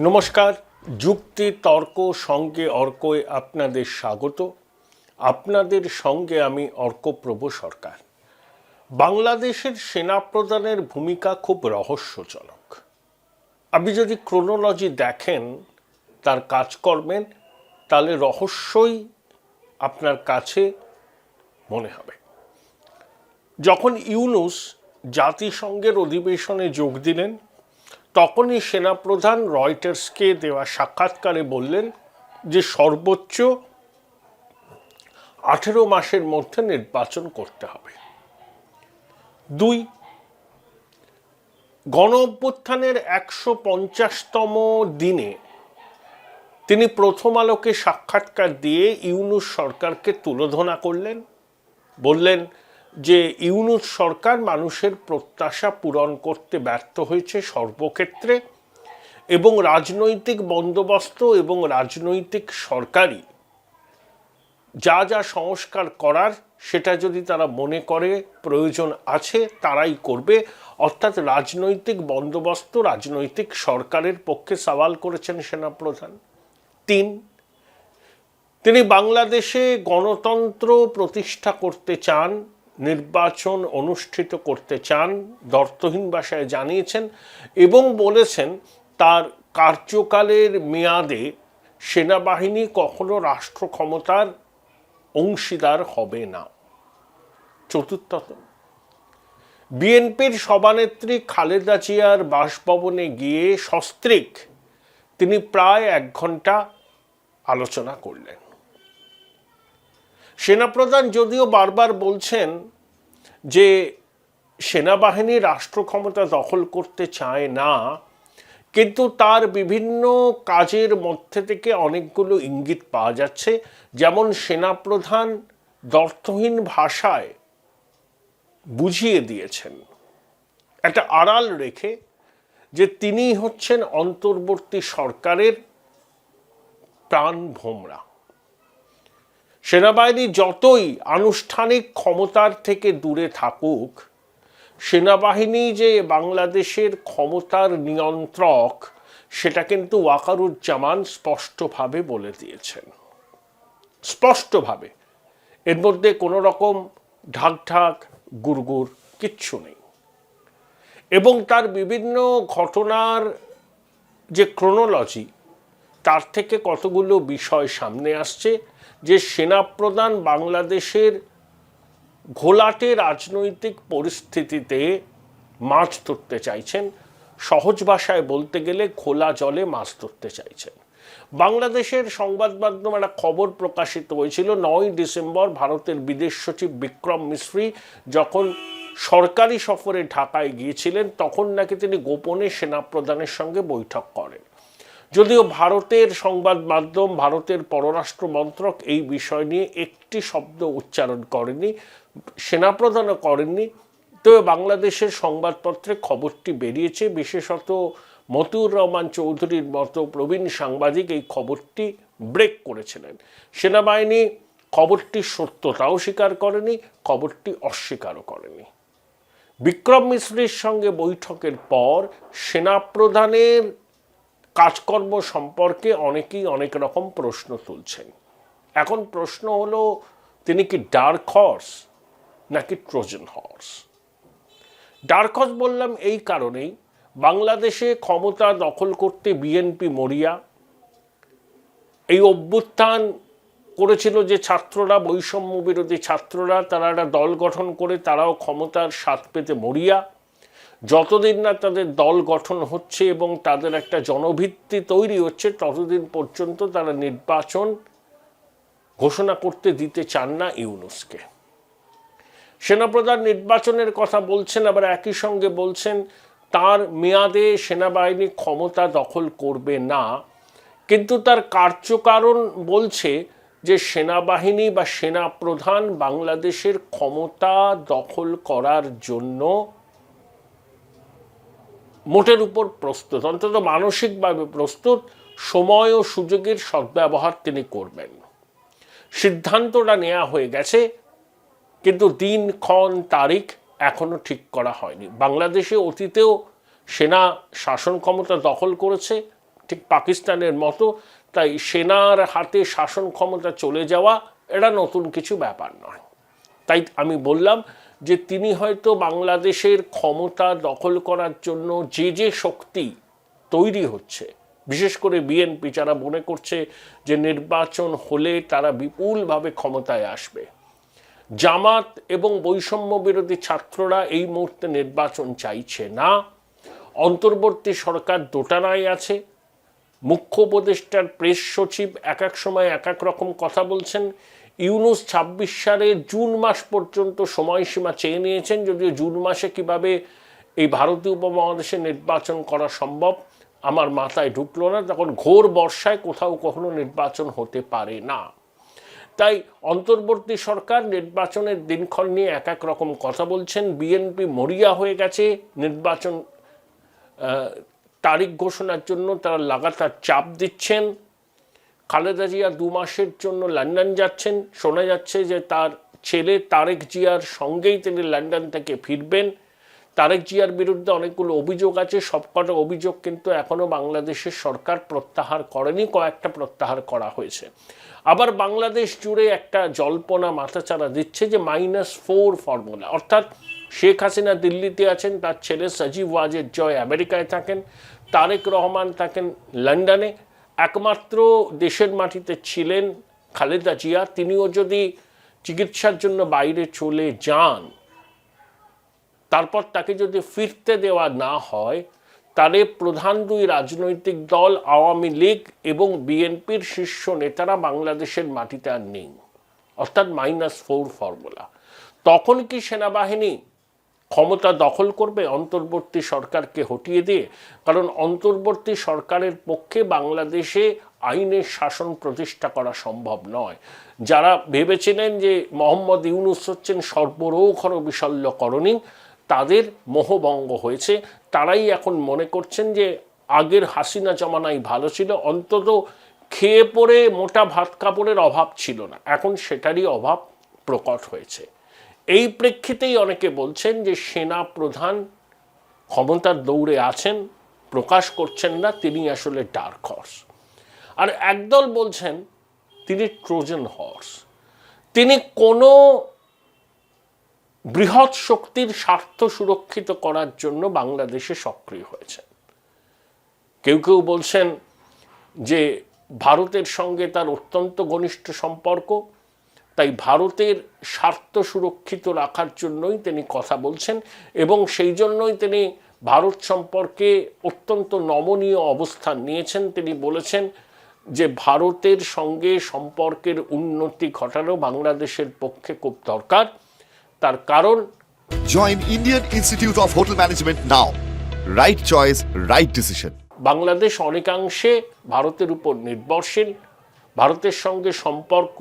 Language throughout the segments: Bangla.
নমস্কার। যুক্তি তর্ক সঙ্গে অর্কয় আপনাদের স্বাগত। আপনাদের সঙ্গে আমি অর্কপ্রভ সরকার। বাংলাদেশের সেনাপ্রধানের ভূমিকা খুব রহস্যজনক। আপনি যদি ক্রোনোলজি দেখেন তার কাজকর্মের, তাহলে রহস্যই আপনার কাছে মনে হবে। যখন ইউনূস জাতিসংঘের অধিবেশনে যোগ দিলেন, তখনই সেনাপ্রধান রয়টার্সকে দেওয়া সাক্ষাৎকারে বললেন যে সর্বোচ্চ 18 মাসের মধ্যে নির্বাচন করতে হবে। 2, গণ অভ্যুত্থানের 150তম দিনে তিনি প্রথম আলোকে সাক্ষাৎকার দিয়ে ইউনূস সরকারকে তুলোধনা করলেন, বললেন যে ইউনূস সরকার মানুষের প্রত্যাশা পূরণ করতে ব্যর্থ হয়েছে সর্বক্ষেত্রে, এবং রাজনৈতিক বন্দোবস্ত এবং রাজনৈতিক সরকারি যা যা সংস্কার করার সেটা যদি তারা মনে করে প্রয়োজন আছে তারাই করবে। অর্থাৎ রাজনৈতিক বন্দোবস্ত, রাজনৈতিক সরকারের পক্ষে সওয়াল করেছেন সেনাপ্রধান। 3, তিনি বাংলাদেশে গণতন্ত্র প্রতিষ্ঠা করতে চান, নির্বাচন অনুষ্ঠিত করতে চান, দ্ব্যর্থহীন ভাষায় জানিয়েছেন, এবং বলেছেন তার কার্যকালের মেয়াদে সেনাবাহিনী কখনো রাষ্ট্র ক্ষমতার অংশীদার হবে না। 4, বিএনপির সভানেত্রী খালেদা জিয়ার বাসভবনে গিয়ে সস্ত্রীক তিনি প্রায় 1 ঘন্টা আলোচনা করলেন। সেনাপ্রধান যদিও বারবার বলছেন যে সেনাবাহিনী রাষ্ট্র ক্ষমতা দখল করতে চায় না, কিন্তু তার বিভিন্ন কাজের মধ্যে থেকে অনেকগুলো ইঙ্গিত পাওয়া যাচ্ছে। যেমন সেনাপ্রধান দ্ব্যর্থহীন ভাষায় বুঝিয়ে দিয়েছেন, একটা আড়াল রেখে, যে তিনি হচ্ছেন অন্তর্বর্তী সরকারের প্রাণভোমরা। সেনাবাহিনী যতই আনুষ্ঠানিক ক্ষমতার থেকে দূরে থাকুক, সেনাবাহিনী যে বাংলাদেশের ক্ষমতার নিয়ন্ত্রক সেটা কিন্তু ওয়াকারুজ্জামান স্পষ্টভাবে বলে দিয়েছেন, স্পষ্টভাবে। এর মধ্যে কোনো রকম ঢাকঢাক গুড়গুড় কিচ্ছু নেই। এবং তার বিভিন্ন ঘটনার যে ক্রোনোলজি, তার থেকে কতগুলো বিষয় সামনে আসছে যে সেনাপ্রধান বাংলাদেশের ঘোলাটে রাজনৈতিক পরিস্থিতিতে মাছ ধরতে চাইছেন। সহজ ভাষায় বলতে গেলে খোলা জলে মাছ ধরতে চাইছেন। বাংলাদেশের সংবাদ মাধ্যমে একটা খবর প্রকাশিত হয়েছিল 9 ডিসেম্বর ভারতের বিদেশ সচিব বিক্রম মিশ্রি যখন সরকারি সফরে ঢাকায় গিয়েছিলেন, তখন নাকি তিনি গোপনে সেনাপ্রধানের সঙ্গে বৈঠক করেন। যদিও ভারতের সংবাদ মাধ্যম, ভারতের পররাষ্ট্র মন্ত্রক এই বিষয় নিয়ে একটি শব্দ উচ্চারণ করেনি, সেনাপ্রধানও করেননি। তবে বাংলাদেশের সংবাদপত্রে খবরটি বেরিয়েছে। বিশেষত মতিউর রহমান চৌধুরীর মতো প্রবীণ সাংবাদিক এই খবরটি ব্রেক করেছিলেন। সেনাবাহিনী খবরটির সত্যতাও স্বীকার করেনি, খবরটি অস্বীকারও করেনি। বিক্রম মিশ্রির সঙ্গে বৈঠকের পর সেনাপ্রধানের কাজকর্ম সম্পর্কে অনেকেই অনেক রকম প্রশ্ন তুলছেন। এখন প্রশ্ন হলো, তিনি কি ডার্ক হর্স নাকি ট্রোজান হর্স? ডার্ক হর্স বললাম এই কারণেই, বাংলাদেশে ক্ষমতা দখল করতে বিএনপি মরিয়া। এই অভ্যুত্থান করেছিল যে ছাত্ররা, বৈষম্য বিরোধী ছাত্ররা, তারা একটা দল গঠন করে তারাও ক্ষমতার স্বাদ পেতে মরিয়া। যতদিন না তাদের দল গঠন হচ্ছে এবং তাদের একটা জনভিত্তি তৈরি হচ্ছে, ততদিন পর্যন্ত তারা নির্বাচন ঘোষণা করতে দিতে চান না ইউনূসকে। সেনাপ্রধান নির্বাচনের কথা বলছেন, আবার একই সঙ্গে বলছেন তার মেয়াদে সেনাবাহিনী ক্ষমতা দখল করবে না, কিন্তু তার কার্যকারণ বলছে যে সেনাবাহিনী বা সেনাপ্রধান বাংলাদেশের ক্ষমতা দখল করার জন্য মোটের উপর প্রস্তুত, অন্তত মানসিকভাবে প্রস্তুত। সময় ও সুযোগের সদ্ব্যবহার তিনি করবেন। সিদ্ধান্তটা নেওয়া হয়ে গেছে, কিন্তু দিনক্ষণ তারিখ এখনো ঠিক করা হয়নি। বাংলাদেশে অতীতেও সেনা শাসন ক্ষমতা দখল করেছে, ঠিক পাকিস্তানের মতো। তাই সেনার হাতে শাসন ক্ষমতা চলে যাওয়া এটা নতুন কিছু ব্যাপার নয়। তাই আমি বললাম যে তিনি হয়তো বাংলাদেশের ক্ষমতা দখল করার জন্য যে শক্তি তৈরি হচ্ছে, বিশেষ করে বিএনপি যারা মনে করছে যে নির্বাচন হলে তারা বিপুলভাবে ক্ষমতায় আসবে, জামাত এবং বৈষম্য বিরোধী ছাত্ররা এই মুহূর্তে নির্বাচন চাইছে না, অন্তর্বর্তী সরকার দোটানায় আছে, মুখ্য উপদেষ্টার প্রেস সচিব এক এক সময় এক এক রকম কথা বলছেন, ইউনূস ২৬ সালের জুন মাস পর্যন্ত সময়সীমা চেয়ে নিয়েছেন, যদিও জুন মাসে কিভাবে এই ভারতীয় উপমহাদেশে নির্বাচন করা সম্ভব আমার মাথায় ঢুকলো না। তখন ঘোর বর্ষায় কোথাও কখনো নির্বাচন হতে পারে না। তাই অন্তর্বর্তী সরকার নির্বাচনের দিনক্ষণ নিয়ে এক এক রকম কথা বলছেন। বিএনপি মরিয়া হয়ে গেছে, নির্বাচন তারিখ ঘোষণার জন্য তারা লাগাতার চাপ দিচ্ছেন। খালেদা জিয়া ২ মাসের জন্য লন্ডন যাচ্ছেন, শোনা যাচ্ছে যে তার ছেলে তারেক জিয়ার সঙ্গেই তিনি লন্ডন থেকে ফিরবেন। তারেক জিয়ার বিরুদ্ধে অনেকগুলো অভিযোগ আছে, সবকটা অভিযোগ কিন্তু এখনও বাংলাদেশের সরকার প্রত্যাহার করেনি, কয়েকটা প্রত্যাহার করা হয়েছে। আবার বাংলাদেশ জুড়ে একটা জল্পনা মাথাচাড়া দিচ্ছে যে -4 ফর্মুলা, অর্থাৎ শেখ হাসিনা দিল্লিতে আছেন, তার ছেলে সজীব ওয়াজেদ জয় আমেরিকায় থাকেন, তারেক রহমান থাকেন লন্ডনে, একমাত্র দেশের মাটিতে ছিলেন খালেদা জিয়া, তিনিও যদি চিকিৎসার জন্য বাইরে চলে যান, তারপর তাকে যদি ফিরতে দেওয়া না হয়, তাহলে প্রধান 2 রাজনৈতিক দল আওয়ামী লীগ এবং বিএনপির শীর্ষ নেতারা বাংলাদেশের মাটিতে আর নেই, অর্থাৎ -4 ফর্মুলা। তখন কি সেনাবাহিনী ক্ষমতা দখল করবে অন্তর্বর্তী সরকারকে হটিয়ে দিয়ে? কারণ অন্তর্বর্তী সরকারের পক্ষে বাংলাদেশে আইনের শাসন প্রতিষ্ঠা করা সম্ভব নয়। যারা ভেবেছিলেন যে মোহাম্মদ ইউনূস হচ্ছেন সর্বরৌখর বিশল্যকরণী, তাদের মোহভঙ্গ হয়েছে। তারাই এখন মনে করছেন যে আগের হাসিনা জমানাই ভালো ছিল, অন্তত খেয়ে পড়ে মোটা ভাত কাপড়ের অভাব ছিল না, এখন সেটারই অভাব প্রকট হয়েছে। এই প্রেক্ষিতেই অনেকে বলছেন যে সেনা প্রধান ক্ষমতার দৌড়ে আছেন, প্রকাশ করছেন না, তিনি আসলে ডার্ক হর্স। আর একদল বলছেন তিনি ট্রোজান হর্স, তিনি কোনো বৃহৎ শক্তির স্বার্থ সুরক্ষিত করার জন্য বাংলাদেশে সক্রিয় হয়েছেন। কেউ কেউ বলছেন যে ভারতের সঙ্গে তার অত্যন্ত ঘনিষ্ঠ সম্পর্ক, তাই ভারতের স্বার্থ সুরক্ষিত রাখার জন্যই তিনি কথা বলছেন এবং সেই জন্যই তিনি ভারত সম্পর্কে অত্যন্ত নমনীয় অবস্থান নিয়েছেন। তিনি বলেছেন যে ভারতের সঙ্গে সম্পর্কের উন্নতি ঘটানো বাংলাদেশের পক্ষে খুব দরকার। তার কারণ, join Indian institute of hotel management now, right choice, right decision. Bangladesh অনেকাংশে ভারতের উপর নির্ভরশীল। ভারতের সঙ্গে সম্পর্ক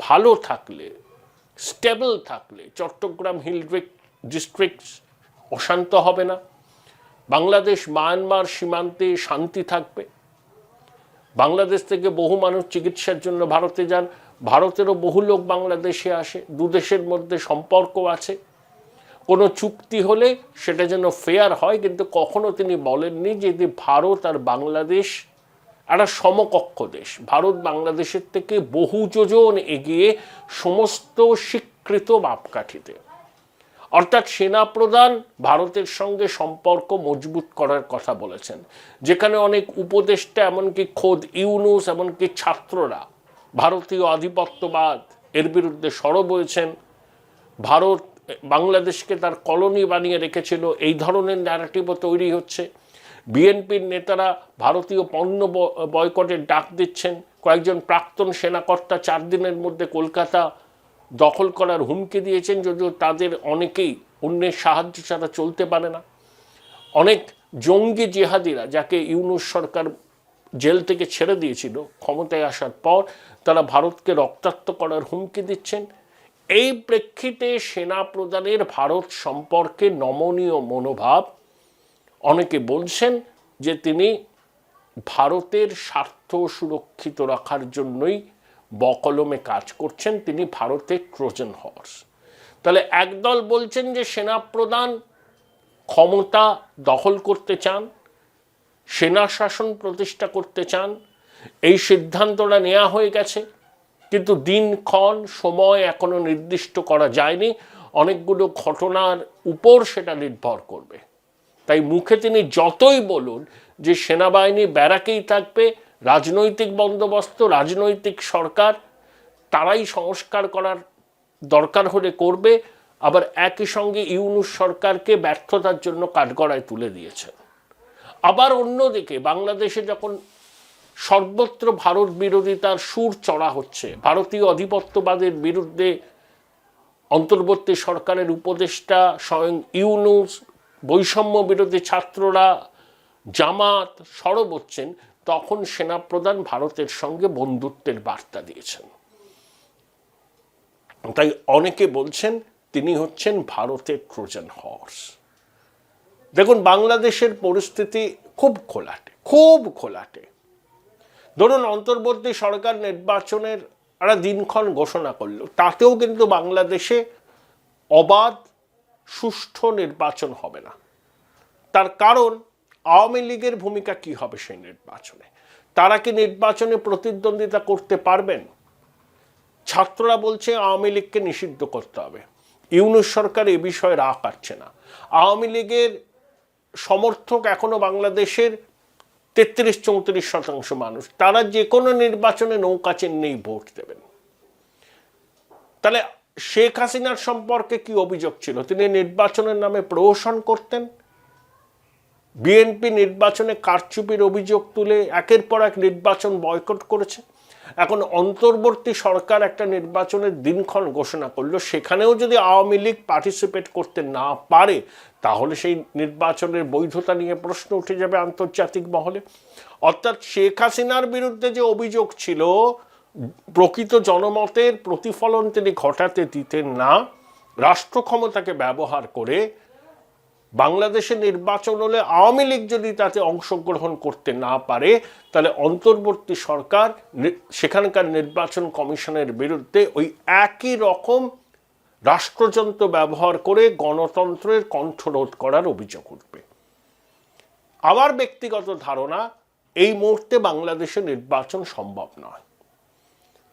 ভালো থাকলে, স্টেবল থাকলে চট্টগ্রাম হিল ডিস্ট্রিক্ট অশান্ত হবে না, বাংলাদেশ মায়ানমার সীমান্তে শান্তি থাকবে। বাংলাদেশ থেকে বহু মানুষ চিকিৎসার জন্য ভারতে যান, ভারতেরও বহু লোক বাংলাদেশে আসে, 2 দেশের মধ্যে সম্পর্ক আছে। কোনো চুক্তি হলে সেটা যেন ফেয়ার হয়, কিন্তু কখনো তিনি বলেননি যে ভারত আর বাংলাদেশ একটা সমকক্ষ দেশ। ভারত বাংলাদেশের থেকে বহু যোজন এগিয়ে সমস্ত স্বীকৃত মাপকাঠিতে। অর্থাৎ সেনাপ্রধান ভারতের সঙ্গে সম্পর্ক মজবুত করার কথা বলেছেন, যেখানে অনেক উপদেষ্টা এমনকি খোদ ইউনূস এমনকি ছাত্ররা ভারতীয় আধিপত্যবাদ এর বিরুদ্ধে সরব হয়েছেন। ভারত বাংলাদেশকে তার কলোনি বানিয়ে রেখেছিল, এই ধরনের ন্যারেটিভও তৈরি হচ্ছে। বিএনপির নেতারা ভারতীয় পণ্য বয়কটের ডাক দিচ্ছেন। কয়েকজন প্রাক্তন সেনাকর্তা 4 দিনের মধ্যে কলকাতা দখল করার হুমকি দিয়েছেন, যদিও তাদের অনেকেই অন্যের সাহায্য ছাড়া চলতে পারে না। অনেক জঙ্গি জিহাদিরা, যাকে ইউনূস সরকার জেল থেকে ছেড়ে দিয়েছিল ক্ষমতায় আসার পর, তারা ভারতকে রক্তাক্ত করার হুমকি দিচ্ছেন। এই প্রেক্ষিতে সেনা প্রধানের ভারত সম্পর্কে নমনীয় মনোভাব, অনেকে বলছেন যে তিনি ভারতের স্বার্থ সুরক্ষিত রাখার জন্যই বকলমে কাজ করছেন, তিনি ভারতের ট্রোজান হর্স। তাহলে একদল বলছেন যে সেনাপ্রধান ক্ষমতা দখল করতে চান, সেনা শাসন প্রতিষ্ঠা করতে চান, এই সিদ্ধান্তটা নেওয়া হয়ে গেছে, কিন্তু দিনক্ষণ সময় এখনো নির্দিষ্ট করা যায়নি। অনেকগুলো ঘটনার উপর সেটা নির্ভর করবে। তাই মুখে তিনি যতই বলুন যে সেনাবাহিনী ব্যারাকেই থাকবে, রাজনৈতিক বন্দোবস্ত, রাজনৈতিক সরকার তারাই সংস্কার করার দরকার হলে করবে, আবার একই সঙ্গে ইউনূস সরকারকে ব্যর্থতার জন্য কাঠগড়ায় তুলে দিয়েছেন। আবার অন্যদিকে বাংলাদেশে যখন সর্বত্র ভারত বিরোধিতার সুর চড়া হচ্ছে, ভারতীয় আধিপত্যবাদের বিরুদ্ধে অন্তর্বর্তী সরকারের উপদেষ্টা স্বয়ং ইউনূস, বৈষম্য বিরোধী ছাত্ররা, জামাত সরব হচ্ছেন, তখন সেনাপ্রধান ভারতের সঙ্গে বন্ধুত্বের বার্তা দিয়েছেন। তাই অনেকে বলছেন তিনি হচ্ছেন ভারতের ট্রোজান হর্স। দেখুন, বাংলাদেশের পরিস্থিতি খুব খোলাটে। ধরুন, অন্তর্বর্তী সরকার নির্বাচনের একটা দিনক্ষণ ঘোষণা করল, তাতেও কিন্তু বাংলাদেশে অবাধ সুষ্ঠু নির্বাচন হবে না। তার কারণ আওয়ামী লীগের ভূমিকা কি হবে সেই নির্বাচনে? তারা কি নির্বাচনে প্রতিদ্বন্দ্বিতা করতে পারবেন? ছাত্ররা বলছে আওয়ামী লীগকে নিষিদ্ধ করতে হবে। ইউনূস সরকার এ বিষয়ে রাগ কাটছে না। আওয়ামী লীগের সমর্থক এখনো বাংলাদেশের 33-34% মানুষ, তারা যে কোনো নির্বাচনে নৌকা চিহ্নেই ভোট দেবেন। তাহলে শেখ হাসিনার সম্পর্কে কি অভিযোগ ছিল? তিনি নির্বাচনের নামে প্রহসন করতেন, বিএনপি নির্বাচনে কারচুপির অভিযোগ তুলে একের পর এক নির্বাচন বয়কট করেছে। এখন অন্তর্বর্তী সরকার একটা নির্বাচনের দিনক্ষণ ঘোষণা করলো, সেখানেও যদি আওয়ামী লীগ পার্টিসিপেট করতে না পারে, তাহলে সেই নির্বাচনের বৈধতা নিয়ে প্রশ্ন উঠে যাবে আন্তর্জাতিক মহলে। অর্থাৎ শেখ হাসিনার বিরুদ্ধে যে অভিযোগ ছিল, প্রকৃত জনমতের প্রতিফলন তিনি ঘটাতে দিতেন না, রাষ্ট্র ক্ষমতাকে ব্যবহার করে বাংলাদেশের নির্বাচন হলে আওয়ামী লীগ যদি তাতে অংশগ্রহণ করতে না পারে, তাহলে অন্তর্বর্তী সরকার সেখানকার নির্বাচন কমিশনের বিরুদ্ধে ওই একই রকম রাষ্ট্রযন্ত্র ব্যবহার করে গণতন্ত্রের কণ্ঠরোধ করার অভিযোগ উঠবে। আমার ব্যক্তিগত ধারণা, এই মুহূর্তে বাংলাদেশে নির্বাচন সম্ভব নয়,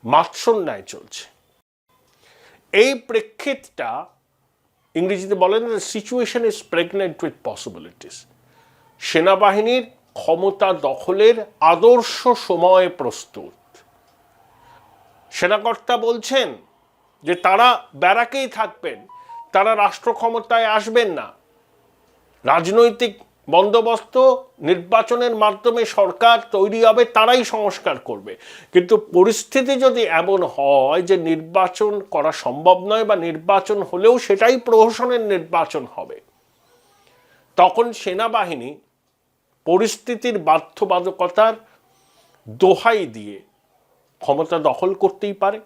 মাৎসন্যায় চলছে। এই প্রেক্ষিতটা ইংরেজিতে বলেন situation is pregnant with possibilities. সেনাবাহিনীর ক্ষমতা দখলের আদর্শ সময় প্রস্তুত। সেনাকর্তা বলছেন যে তারা ব্যারাকেই থাকবেন, তারা রাষ্ট্র ক্ষমতায় আসবেন না, রাজনৈতিক বন্দোবস্ত নির্বাচনের মাধ্যমে সরকার তৈরি হবে, তারাই সংস্কার করবে। কিন্তু পরিস্থিতি যদি এমন হয় যে নির্বাচন করা সম্ভব নয়, বা নির্বাচন হলেও সেটাই প্রহসনের নির্বাচন হবে, তখন সেনাবাহিনী পরিস্থিতির বাধ্যবাধকতার দোহাই দিয়ে ক্ষমতা দখল করতেই পারে।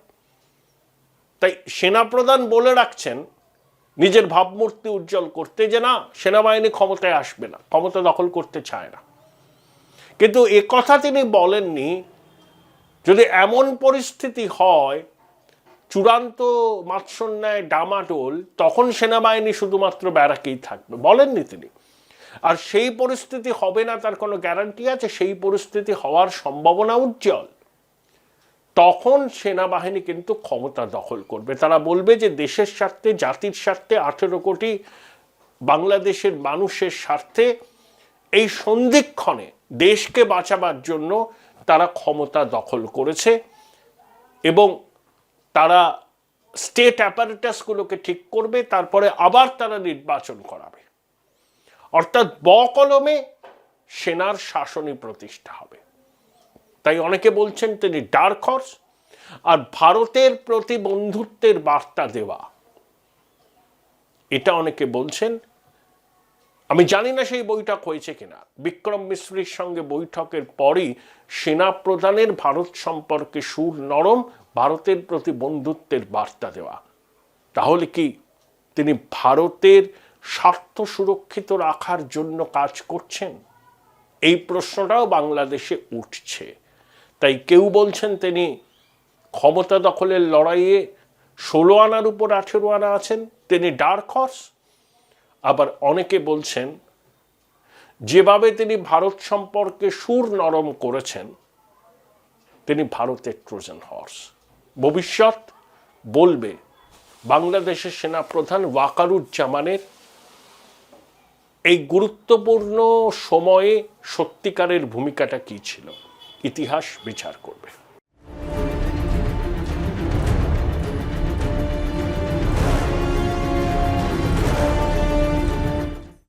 তাই সেনাপ্রধান বলে রাখছেন নিজের ভাবমূর্তি উজ্জ্বল করতে যে না, সেনাবাহিনী ক্ষমতায় আসবে না, ক্ষমতা দখল করতে চায় না। কিন্তু এ কথা তিনি বলেননি যদি এমন পরিস্থিতি হয় চূড়ান্ত মাৎসন্যায় ডামাডোল, তখন সেনাবাহিনী শুধুমাত্র ব্যারাকেই থাকবে, বলেননি তিনি। আর সেই পরিস্থিতি হবে না তার কোনো গ্যারান্টি আছে? সেই পরিস্থিতি হওয়ার সম্ভাবনা উজ্জ্বল। তখন সেনাবাহিনী কিন্তু ক্ষমতা দখল করবে। তারা বলবে যে দেশের স্বার্থে, জাতির স্বার্থে, 18 কোটি বাংলাদেশের মানুষের স্বার্থে এই সন্ধিক্ষণে দেশকে বাঁচাবার জন্য তারা ক্ষমতা দখল করেছে, এবং তারা স্টেট অ্যাপারেটাসগুলোকে ঠিক করবে, তারপরে আবার তারা নির্বাচন করাবে। অর্থাৎ বকলমে সেনার শাসনই প্রতিষ্ঠা হবে। তাই অনেকে বলছেন তিনি ডার্ক হর্স। আর ভারতের প্রতি বন্ধুত্বের বার্তা দেওয়া, এটা অনেকে বলছেন। আমি জানি না সেই বৈঠক হয়েছে কিনা। বিক্রম মিশ্রির সঙ্গে বৈঠকের পরই সেনাপ্রধানের ভারত সম্পর্কে সুর নরম, ভারতের প্রতি বন্ধুত্বের বার্তা দেওয়া। তাহলে কি তিনি ভারতের স্বার্থ সুরক্ষিত রাখার জন্য কাজ করছেন? এই প্রশ্নটাও বাংলাদেশে উঠছে। তাই কেউ বলছেন তিনি ক্ষমতা দখলের লড়াইয়ে 16 আনার উপর 18 আনা আছেন, তিনি ডার্ক হর্স। আবার অনেকে বলছেন যেভাবে তিনি ভারত সম্পর্কে সুর নরম করেছেন, তিনি ভারতের ট্রোজান হর্স। ভবিষ্যৎ বলবে বাংলাদেশের সেনাপ্রধান ওয়াকারুজ্জামানের এই গুরুত্বপূর্ণ সময়ে সত্যিকারের ভূমিকাটা কি ছিল। ইতিহাস বিচার করবে।